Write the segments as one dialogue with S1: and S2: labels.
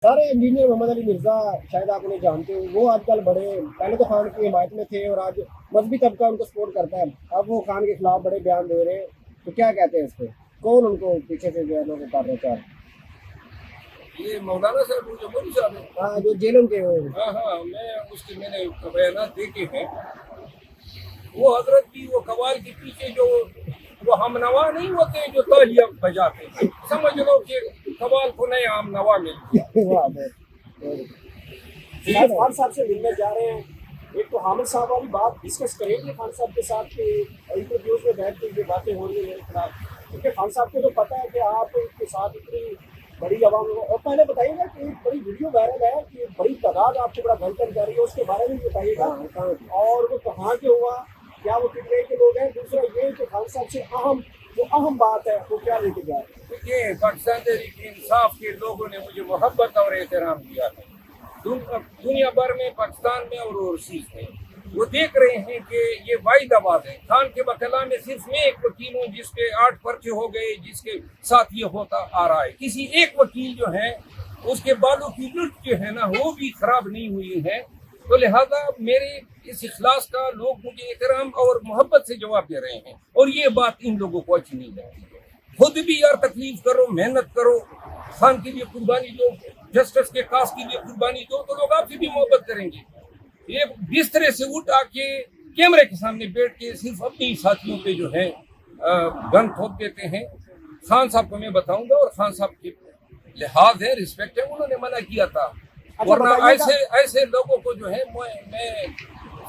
S1: سر engineer محمد علی مرزا شاید آپ انہیں جانتے ہو، وہ آج کل بڑے پہلے تو خان کی حمایت میں تھے اور آج مذہبی طبقہ ان کو سپورٹ کرتا ہے، اب وہ خان کے خلاف بڑے بیان دے رہے ہیں، تو کیا کہتے ہیں اس پہ؟ کون ان کو پیچھے سے جو ہے لوگ کر رہے چاہ
S2: یہ مولانا صاحب جو جمہوری صاحب ہیں،
S1: ہاں جو جیلوں کے ہوئے
S2: ہاں میں نے بیانات دیکھے ہیں. وہ حضرت بھی وہ قوال کے پیچھے جو وہ ہم نوا نہیں ہوتے ہیں جو تالیاں بجاتے ہیں، سمجھ لو کہ قوال کو نئے ہم نوا مل گیا.
S1: خان صاحب سے ملنے جا رہے ہیں، ایک تو حامد صاحب والی بات ڈسکس کریں گے خان صاحب کے ساتھ کہ انٹرویوز میں بیٹھ کے یہ باتیں ہو رہی ہیں میرے خلاف، کیونکہ خان صاحب کو تو پتہ ہے کہ آپ کے ساتھ اتنی بڑی عوام کو، اور پہلے بتائیے گا کہ ایک بڑی ویڈیو وائرل ہے کہ بڑی تعداد آپ کو بڑا گھر کر جا رہی ہے، اس کے بارے میں بتائیے گا اور وہ کہاں کے ہوا، کیا وہ کتنے کے لوگ ہیں، دوسرا یہ کہ خان صاحب سے اہم بات ہے وہ کیا لے کے جا رہے ہیں؟
S2: کہ پاکستان تحریک انصاف کے لوگوں نے مجھے محبت اور احترام دیا ہے دنیا بھر میں، پاکستان میں اور اوورسیز میں. وہ دیکھ رہے ہیں کہ یہ واحد آواز ہے. خان کے بخلا میں صرف میں ایک وکیل ہوں جس کے 8 پرچے ہو گئے، جس کے ساتھ یہ ہوتا آ رہا ہے. کسی ایک وکیل جو ہے اس کے بالوں کی لٹ جو ہے نا وہ بھی خراب نہیں ہوئی ہے. تو لہذا میرے اس اخلاص کا لوگ مجھے احترام اور محبت سے جواب دے رہے ہیں، اور یہ بات ان لوگوں کو اچھی نہیں لگتی. خود بھی یار تکلیف کرو، محنت کرو، خان کے لیے قربانی دو، جسٹس کے کاس کے لیے قربانی دو، تو لوگ آپ سے بھی محبت کریں گے. یہ بسترے سے اٹھ آ کے کیمرے کے سامنے بیٹھ کے صرف اپنی ساتھیوں پہ جو ہے گن ٹھوک دیتے ہیں. خان صاحب کو میں بتاؤں گا، اور خان صاحب کے لحاظ ہے، رسپیکٹ ہے، انہوں نے منع کیا تھا. ورنہ ایسے لوگوں کو جو ہے میں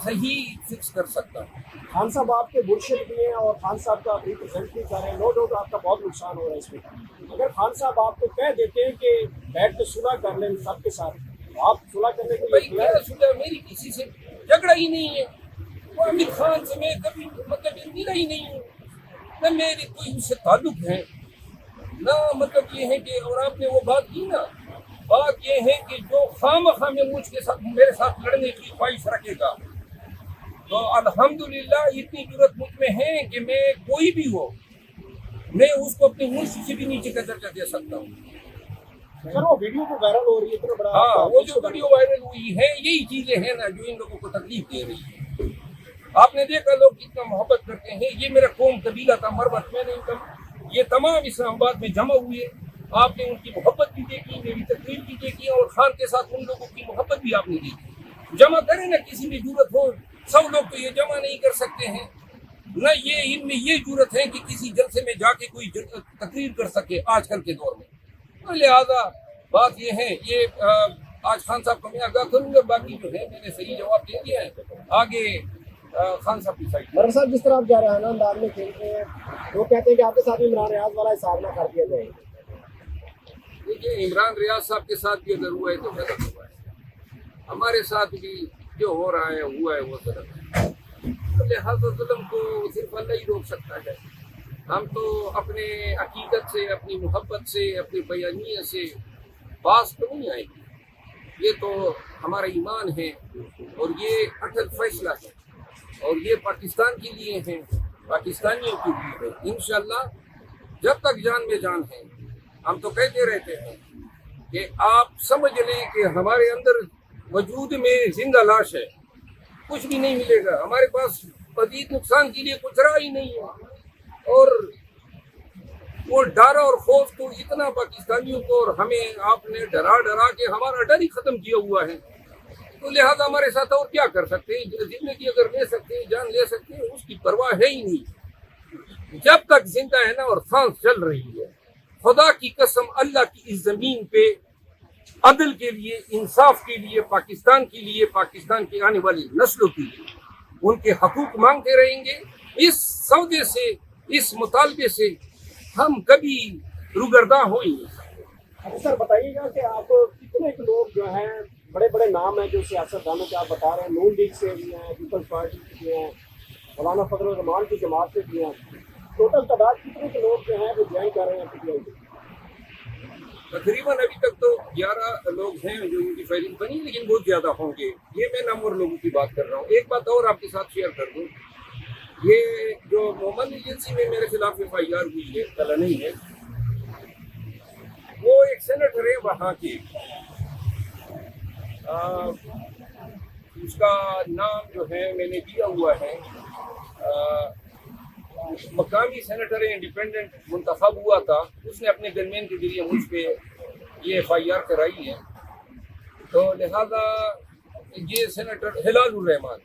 S2: صحیح فکس کر سکتا ہوں.
S1: خان صاحب آپ کے مرشد بھی ہیں اور خان صاحب کا ریپرزینٹ بھی کر رہے ہیں، نو ڈاؤٹ آپ کا بہت نقصان ہو رہا ہے اس میں. اگر خان صاحب آپ کو کہہ دیتے ہیں کہ بیٹھ کے صلح کر لیں سب کے ساتھ، آپ صلح کرنے کے
S2: بھائی
S1: لیے
S2: کیا صلح؟ میری کسی سے جھگڑا ہی نہیں ہے. وہ امیر خان سے میں کبھی ملا ہی نہیں ہوں، نہ میری کوئی اس سے تعلق ہے، نہ مطلب یہ ہے کہ، اور آپ نے وہ بات کی نا، بات یہ ہے کہ جو خواہ میں مجھ کے ساتھ میرے ساتھ لڑنے کی خواہش رکھے گا، تو الحمدللہ اتنی ضرورت مجھ میں ہے کہ میں کوئی بھی ہو، میں اس کو اپنی ملک سے بھی نیچے کا درجہ دے سکتا ہوں.
S1: سر وہ ویڈیو کو وائرل ہو رہی ہے اتنا بڑا،
S2: ہاں وہ جو ویڈیو وائرل ہوئی ہے یہی چیزیں ہیں نا جو ان لوگوں کو تکلیف دے رہی ہے. آپ نے دیکھا لوگ کتنا محبت کرتے ہیں. یہ میرا قوم قبیلہ تھا مروت میں نہیں تھا، یہ تمام اسلام آباد میں جمع ہوئے. آپ نے ان کی محبت بھی دیکھی، میری تقریر بھی دیکھی، اور خان کے ساتھ ان لوگوں کی محبت بھی آپ نے دیکھی. جمع کریں نا کسی بھی ضرورت ہو، سب لوگ تو یہ جمع نہیں کر سکتے ہیں، نہ یہ ان میں یہ ضرورت ہے کہ کسی جلسے میں جا کے کوئی تقریر کر سکے آج کل کے دور میں. تو لہٰذا بات یہ ہے، یہ آج خان صاحب کو میں آگاہ کروں گا. باقی جو ہے میں نے صحیح جواب دے دیا ہے، آگے خان صاحب کی سائڈ.
S1: مرزا صاحب جس طرح آپ جا رہے ہیں انداز میں کھیلتے ہیں، وہ کہتے ہیں کہ آپ کے ساتھ عمران ریاض والا حساب نہ کر دیا جائے.
S2: دیکھیے عمران ریاض صاحب کے ساتھ بھی اگر ہوا ہے تو غلط ہوا ہے، ہمارے ساتھ بھی جو ہو رہا ہے ہوا ہے وہ غلط ہے. لہٰذا ظلم کو صرف اللہ ہی روک سکتا ہے. ہم تو اپنے عقیدت سے، اپنی محبت سے، اپنی بیانیت سے باز تو نہیں آئے گی. یہ تو ہمارا ایمان ہے اور یہ اٹل فیصلہ ہے، اور یہ پاکستان کے لیے ہے، پاکستانیوں کے لیے ہے. انشاءاللہ جب تک جان میں جان ہے. ہم تو کہتے رہتے ہیں کہ آپ سمجھ لیں کہ ہمارے اندر وجود میں زندہ لاش ہے، کچھ بھی نہیں ملے گا ہمارے پاس، مزید نقصان کے لیے کچھ رہا ہی نہیں ہے. اور وہ ڈر اور خوف تو اتنا پاکستانیوں کو اور ہمیں آپ نے ڈرا کے ہمارا ڈر ہی ختم کیا ہوا ہے. تو لہذا ہمارے ساتھ اور کیا کر سکتے ہیں؟ زندگی اگر لے سکتے ہیں، جان لے سکتے ہیں، اس کی پرواہ ہے ہی نہیں. جب تک زندہ ہے نا اور سانس چل رہی ہے، خدا کی قسم اللہ کی اس زمین پہ عدل کے لیے، انصاف کے لیے، پاکستان کے لیے، پاکستان کی آنے والی نسلوں کے لیے ان کے حقوق مانگتے رہیں گے. اس سودے سے، اس مطالبے سے ہم کبھی روگرداں ہوئیں گے.
S1: اچھا سر بتائیے گا کہ آپ کتنے لوگ جو ہیں بڑے بڑے نام ہیں جو سیاست دانوں کے آپ بتا رہے ہیں، نون لیگ سے بھی ہیں، پیپلز پارٹی سے بھی ہیں، مولانا فضل الرحمان کی جماعت سے بھی ہیں، ٹوٹل تعداد کتنے کے لوگ جو ہیں وہ جوائن کر رہے ہیں پی ٹی آئی سے؟
S2: تقریباً ابھی تک تو 11 لوگ ہیں جو ان کی فائلنگ بنی، لیکن بہت زیادہ ہوں گے. یہ میں نمبر لوگوں کی بات کر رہا ہوں. ایک بات اور آپ کے ساتھ شیئر کر دوں، یہ جو محمد ایجنسی میں میرے خلاف ایف آئی آر ہوئی ہے، کل نہیں ہے، وہ ایک سینیٹر ہے وہاں کے، اس کا نام جو ہے میں نے دیا ہوا ہے، مقامی سینیٹر انڈیپینڈنٹ منتخب ہوا تھا، اس نے اپنے گنمین کے ذریعے مجھ پہ یہ ایف آئی آر کرائی ہے، تو لہذا یہ سینیٹر ہلال الرحمان،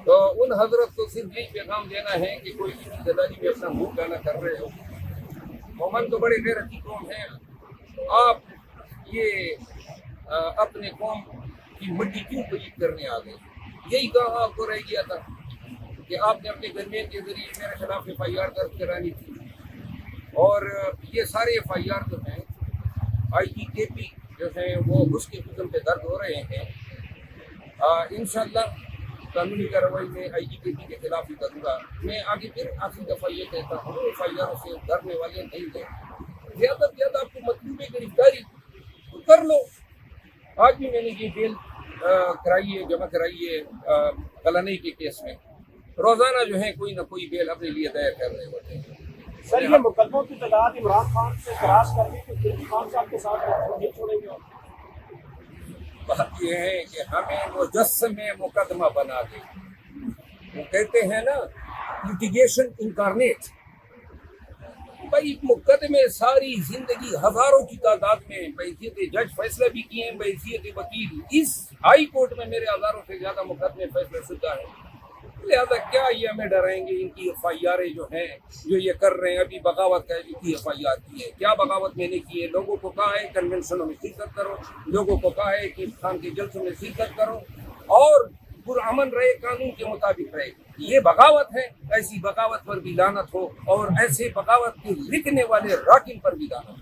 S2: تو ان حضرت کو صرف یہی پیغام دینا ہے کہ کوئی بھی زداری میں اپنا منہ کالا کر رہے ہو، مومن تو بڑے غیرتی قوم ہیں، آپ یہ اپنے قوم کی مٹی کیوں پلید کرنے آ گئے؟ یہی کام آپ کو رہ گیا تھا کہ آپ نے اپنے گنمین کے ذریعے میرے خلاف ایف آئی آر درج کرانی تھی، اور یہ سارے ایف آئی آر جو ہیں آئی جی کے پی جو ہیں وہ اس کے حکم پہ درج ہو رہے ہیں۔ انشاءاللہ قانونی کارروائی میں آئی جی کے پی کے خلاف ہی کروں گا۔ میں آگے پھر آخری دفعہ یہ کہتا ہوں، ایف آئی آر سے ڈرنے والے نہیں ہیں، زیادہ سے زیادہ آپ کو مطلوب گرفتاری تو کر لو۔ آج بھی میں نے یہ بیل کرائی ہے، جمع کرائی ہے کلانی کے کیس میں، روزانہ جو ہے کوئی نہ کوئی بیل اپنے لیے دائر کر رہے ہوتے ہیں۔
S1: سر یہ مقدموں کی تعداد عمران خان سے کراش کر لی تو پھر بھی خان صاحب کے ساتھ نہیں چھوڑیں گے؟
S2: بات یہ ہے کہ ہمیں مجسم مقدمہ بنا دے، وہ کہتے ہیں نا لٹیگیشن انکارنیٹ، بھائی مقدمے ساری زندگی ہزاروں کی تعداد میں بحیثیت جج فیصلہ بھی کیے ہیں، بحیثیت وکیل اس ہائی کورٹ میں میرے ہزاروں سے زیادہ مقدمے فیصلے شدہ ہیں، لہذا کیا یہ ہمیں ڈرائیں گے؟ ان کی ایف آئی آریں جو ہیں جو یہ کر رہے ہیں، ابھی بغاوت کا کی ایف آئی آر کی ہے، کیا بغاوت میں نے کی ہے؟ لوگوں کو کہا ہے کنونشنوں میں شرکت کرو، لوگوں کو کہا ہے کہ خان کے جلسوں میں شرکت کرو اور پرامن رہے، قانون کے مطابق رہے، یہ بغاوت ہے۔ ایسی بغاوت پر بھی لعنت ہو، اور ایسے بغاوت کے لکھنے والے راکن پر بھی لعنت ہو۔